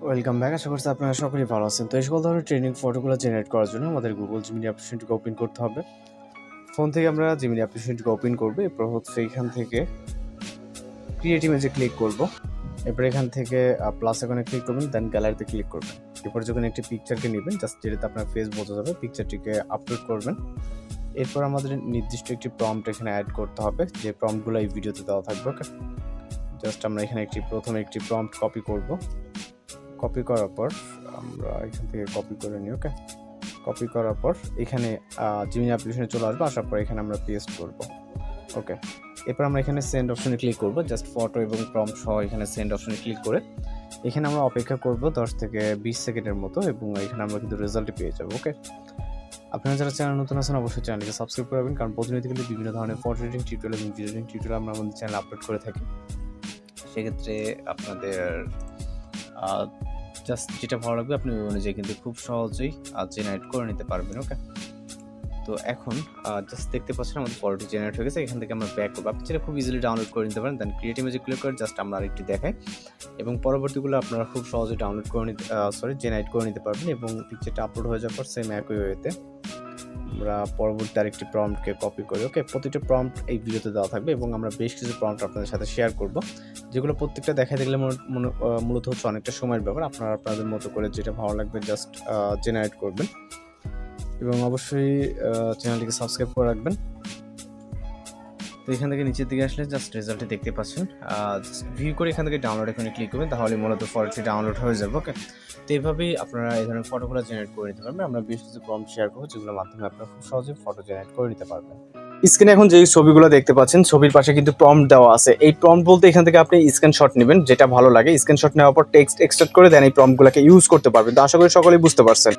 Welcome back. আশা করছি আপনারা সকলেই ভালো আছেন। তো এই সকল ধরনের ট্রেনিং ফটোগুলো জেনারেট করার জন্য আমাদের গুগল জিমিনি অ্যাপ্লিকেশনটিকে ওপেন করতে হবে। ফোন থেকে আমরা জিমিনি অ্যাপ্লিকেশনটিকে ওপেন করবো। এরপর হচ্ছে এখান থেকে ক্রিয়েট ইমেজে ক্লিক করব। এরপর এখান থেকে প্লাস আইকনে ক্লিক করবেন, দেন গ্যালারিতে ক্লিক করবেন। এরপর যখন একটি পিকচারকে নেবেন, জাস্ট যেটাতে আপনার ফেস বোঝা যাবে, পিকচারটিকে আপলোড করবেন। এরপর আমাদের নির্দিষ্ট একটি প্রম্পট এখানে অ্যাড করতে হবে, যে প্রম্পটগুলো এই ভিডিওতে দেওয়া থাকবে। ওকে, জাস্ট আমরা এখানে প্রথমে একটি প্রম্পট কপি করব। কপি করার পর আমরা এখান থেকে কপি করে নিই। ওকে, কপি করার পর এখানে জিমিনি অ্যাপ্লিকেশনে চলে আসবো। আসার পর এখানে আমরা পেস্ট করব। ওকে, এরপর আমরা এখানে সেন্ড অপশনে ক্লিক করব। জাস্ট ফটো এবং প্রম্পট সহ এখানে সেন্ড অপশনে ক্লিক করে এখানে আমরা অপেক্ষা করব 10 থেকে 20 সেকেন্ডের মতো, এবং এখানে আমরা কিন্তু রেজাল্ট পেয়ে যাব। ওকে, আপনারা যারা চ্যানেল নতুন আছেন অবশ্যই চ্যানেলকে সাবস্ক্রাইব করবেন, কারণ প্রতিনিয়ত কিন্তু বিভিন্ন ধরনের ফটো এডিটিং টিউটোরিয়াল এবং ভিডিও এডিটিং টিউটোরিয়াল আমরা আমাদের চ্যানেলে আপলোড করে থাকি। সেক্ষেত্রে আপনাদের জাস্ট যেটা ভালো লাগবে আপনি ওই অনুযায়ী কিন্তু খুব সহজেই জেনারেট করে নিতে পারবেন। ওকে, তো এখন জাস্ট দেখতে পাচ্ছেন আমাদের ফটোটি জেনারেট হয়ে গেছে। এখান থেকে আমরা ব্যাক করবো। আপনি যেটা খুব ইজিলি ডাউনলোড করে নিতে পারেন, দেন ক্রিয়েট ইমেজে ক্লিক করে জাস্ট আমরা আরেকটি দেখাই, এবং পরবর্তীগুলো আপনারা খুব সহজে ডাউনলোড করে নিতে জেনারেট করে নিতে পারবেন। এবং পিকচারটা আপলোড হয়ে যাওয়ার পর সেম একই ওয়েতে আমরা পরবর্তী আরেকটি প্রম্পটকে কপি করি। ওকে, প্রতিটা প্রম্পট এই ভিডিওতে দেওয়া থাকবে, এবং আমরা বেশ কিছু প্রম্পট আপনাদের সাথে শেয়ার করব, যেগুলো প্রত্যেকটা দেখাই দেখলে মূলত হচ্ছে অনেকটা সময়ের ব্যাপার। আপনারা আপনাদের মতো করে যেটা ভালো লাগবে জাস্ট জেনারেট করবেন, এবং অবশ্যই চ্যানেলটিকে সাবস্ক্রাইব করে রাখবেন। তো এখান থেকে নিচের দিকে আসলে জাস্ট রেজাল্টটি দেখতে পাচ্ছেন। জাস্ট ভিউ করে এখান থেকে ডাউনলোড এখানে ক্লিক করবেন, তাহলে মূলত ফটোটি ডাউনলোড হয়ে যাবে। ওকে, তো এইভাবেই আপনারা এই ধরনের ফটোগুলো জেনারেট করে নিতে পারবেন। আমরা বেশ কিছু প্রম্পট শেয়ার করবো, যেগুলোর মাধ্যমে আপনারা খুব সহজে ফটো জেনারেট করে নিতে পারবেন। স্ক্রিনে এখন যে ছবিগুলো দেখতে পাচ্ছেন, ছবির পাশে কিন্তু প্রম্পট দেওয়া আছে। এই প্রম্পট বলতে এখান থেকে আপনি স্ক্রিনশট নেবেন, যেটা ভালো লাগে। স্ক্রিনশট নেওয়ার পর টেক্সট এক্সট্রাক্ট করে দেন এই প্রম্পটগুলোকে ইউজ করতে পারবেন। তো আশা করি সকলেই বুঝতে পারছেন।